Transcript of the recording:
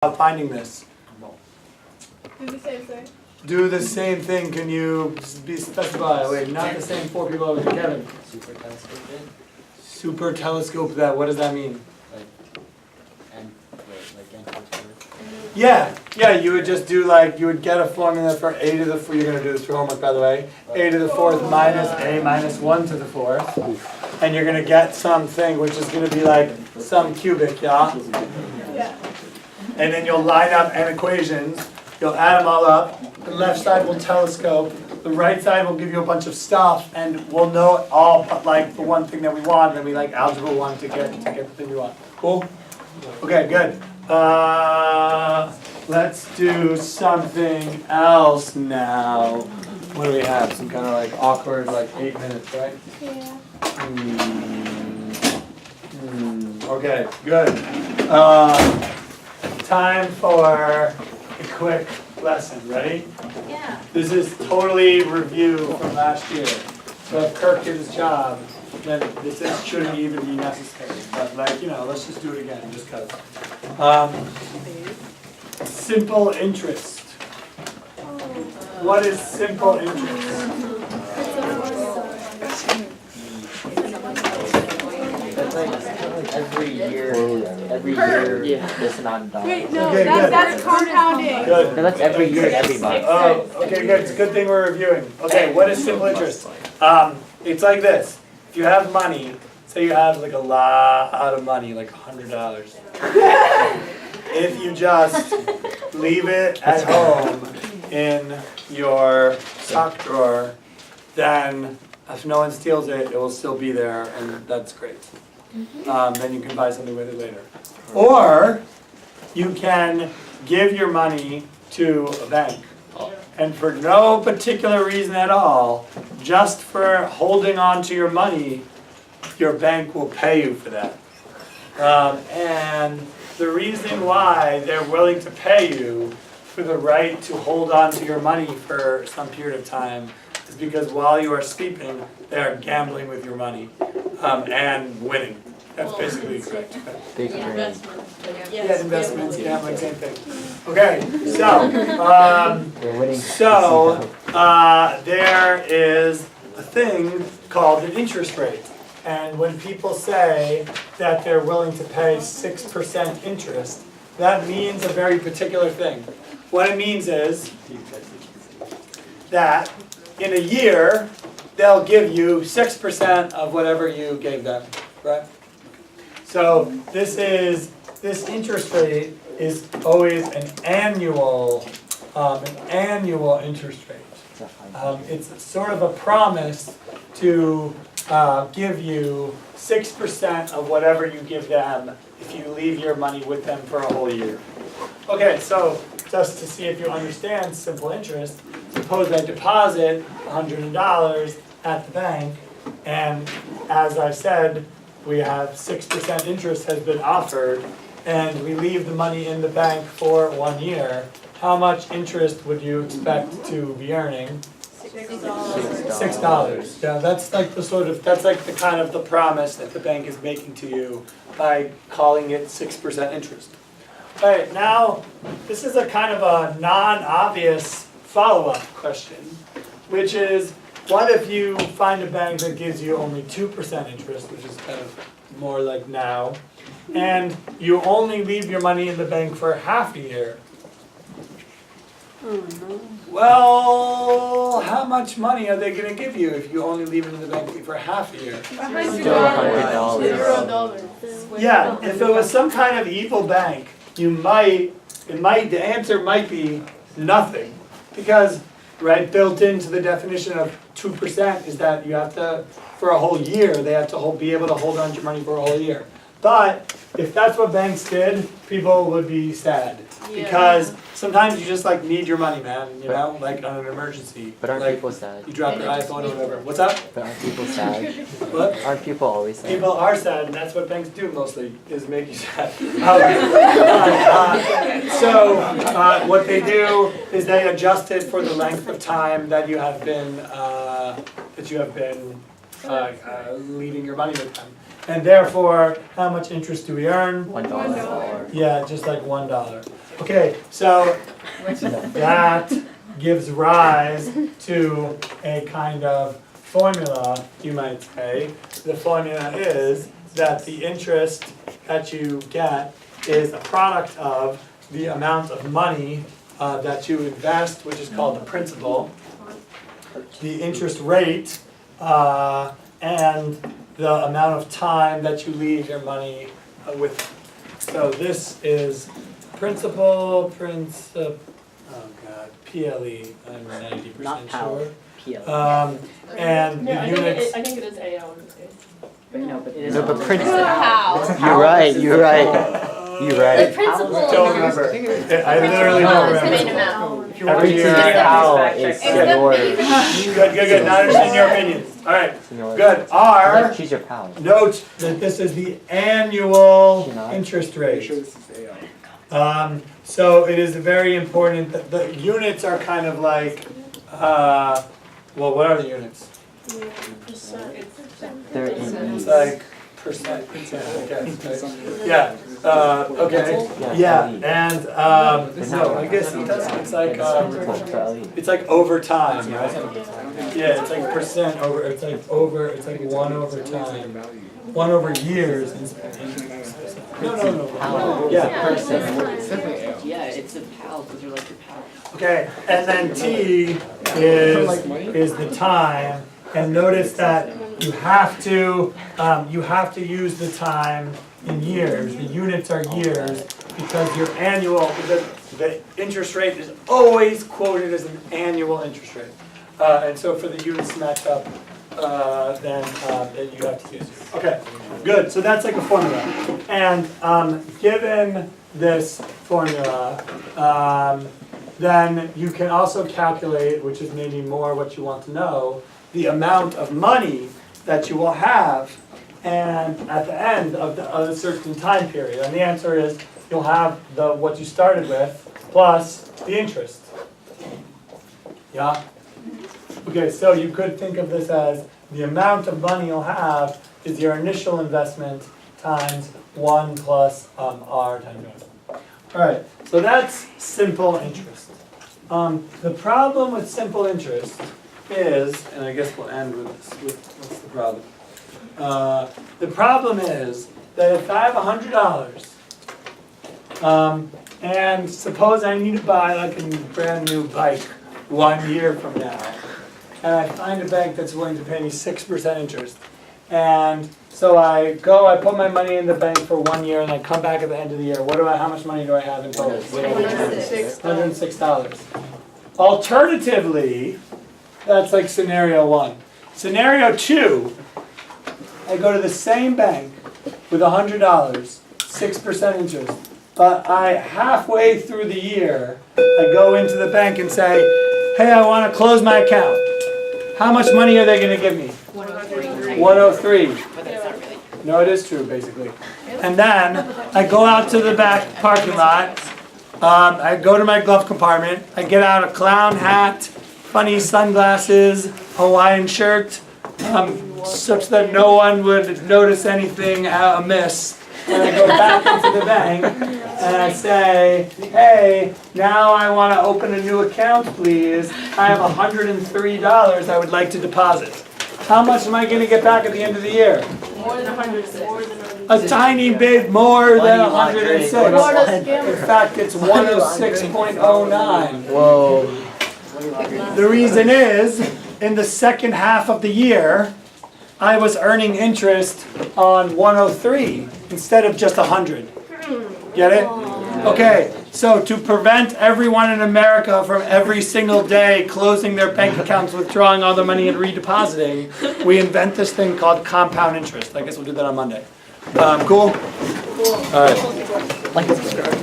Finding this. Do the same thing. Do the same thing. Can you be specify? Wait, not the same four people over to Kevin. Super telescope it. Super telescope that. What does that mean? Like n to the fourth. Yeah. You would just do you would get a formula for a to the fourth. You're gonna do this for homework, by the way. A to the fourth minus a minus 1 to the fourth, and you're gonna get something which is gonna be like some cubic, yeah. Yeah. And then you'll line up n equations, you'll add them all up, the left side will telescope, the right side will give you a bunch of stuff, and we'll know it all but like the one thing that we want, and then we like algebra 1 to get the thing we want. Cool? Okay, good. Let's do something else now. What do we have? Some kind of like awkward 8 minutes, right? Yeah. Okay, good. Time for a quick lesson. Ready? Yeah. This is totally review from last year. So if Kirk did his job, then this shouldn't even be necessary. But let's just do it again, just cause. Simple interest. What is simple interest? That's like every year, this amount of dollars. Wait, no, Okay, good. that's compounding. Good. No, that's every year, every month. Oh, okay, good. It's a good thing we're reviewing. Okay, what is simple interest? It's like this. If you have money, say you have a lot of money, like $100. If you just leave it at home in your sock drawer, then if no one steals it, it will still be there, and that's great. Then you can buy something with it later. Or you can give your money to a bank. And for no particular reason at all, just for holding on to your money, your bank will pay you for that. And the reason why they're willing to pay you for the right to hold on to your money for some period of time is because while you are sleeping, they are gambling with your money and winning. That's basically correct. Big brain. Yeah, investments, gambling, same thing. Okay, so there is a thing called an interest rate. And when people say that they're willing to pay 6% interest, that means a very particular thing. What it means is that in a year, they'll give you 6% of whatever you gave them, right? So this interest rate is always an annual interest rate. It's sort of a promise to give you 6% of whatever you give them if you leave your money with them for a whole year. Okay, so just to see if you understand simple interest, suppose I deposit $100 at the bank, and as I said, we have 6% interest has been offered, and we leave the money in the bank for 1 year. How much interest would you expect to be earning? $6. Yeah, that's like the kind of the promise that the bank is making to you by calling it 6% interest. All right, now this is a kind of a non-obvious follow-up question, which is, what if you find a bank that gives you only 2% interest, which is kind of more like now, and you only leave your money in the bank for half a year? Well, how much money are they going to give you if you only leave it in the bank for half a year? Still $100. Yeah, if it was some kind of evil bank, the answer might be nothing, because built into the definition of 2% is that you have to, for a whole year, they have to be able to hold on to your money for a whole year. But if that's what banks did, people would be sad. Yeah. Because sometimes you just need your money, man, on an emergency. But aren't people sad? You drop your iPhone or whatever. What's up? But aren't people sad? What? Aren't people always sad? People are sad, and that's what banks do mostly, is make you sad. What they do is they adjust it for the length of time that you have been leaving your money with them. And therefore, how much interest do we earn? $1. Yeah, just like $1. Okay, so that gives rise to a kind of formula, you might say. The formula is that the interest that you get is a product of the amount of money that you invest, which is called the principal, the interest rate, and the amount of time that you leave your money with. So this is principal, oh god, PLE, I'm 90% sure. PL. And the units. I think it is AO. But no, but it is. No, but principal. How? You're right, you're right. You're The right. principal Don't remember. I literally don't is the main remember. amount. Every year. How is your, Good. Now I understand your opinions. All right, good. R, she's your pal. note that this is the annual She's not. interest rate. So it is very important that the units are kind of like, well, what are the units? They're in. It's like percent, I guess, right? Yeah, okay, yeah, and, no, I guess it does, it's like over time, right? Yeah, it's like percent over, it's like 1 over time, 1 over years. No, yeah, percent. Yeah, it's a pal, because they're like your pal. Okay, and then T is the time, and notice that you have to use the time in years. The units are years because your annual, the interest rate is always quoted as an annual interest rate. And so for the units to match up, then you have to use it. Okay, good. So that's like a formula. And given this formula, then you can also calculate, which is maybe more what you want to know, the amount of money that you will have and at the end of a certain time period. And the answer is you'll have what you started with plus the interest. Yeah? Okay, so you could think of this as the amount of money you'll have is your initial investment times 1 plus R times R. All right, so that's simple interest. The problem with simple interest is, and I guess we'll end with this, what's the problem? The problem is that if I have $100, and suppose I need to buy like a brand new bike 1 year from now, and I find a bank that's willing to pay me 6% interest, and so I put my money in the bank for 1 year, and I come back at the end of the year. How much money do I have in total? $106. Alternatively, that's like scenario 1. Scenario 2, I go to the same bank with $100, 6% interest, but halfway through the year, I go into the bank and say, hey, I want to close my account. How much money are they going to give me? 103. But that's not really. No, it is true, basically. And then I go out to the back parking lot. I go to my glove compartment. I get out a clown hat, funny sunglasses, Hawaiian shirt, such that no one would notice anything amiss. And I go back into the bank and I say, hey, now I want to open a new account, please. I have $103 I would like to deposit. How much am I going to get back at the end of the year? More than 106. A tiny bit more than 106. Florida's In fact, it's 106.09. Whoa. The reason is, in the second half of the year, I was earning interest on 103 instead of just 100. Get it? Okay, so to prevent everyone in America from every single day closing their bank accounts, withdrawing all their money and redepositing, we invent this thing called compound interest. I guess we'll do that on Monday. Cool? All right. Like and subscribe.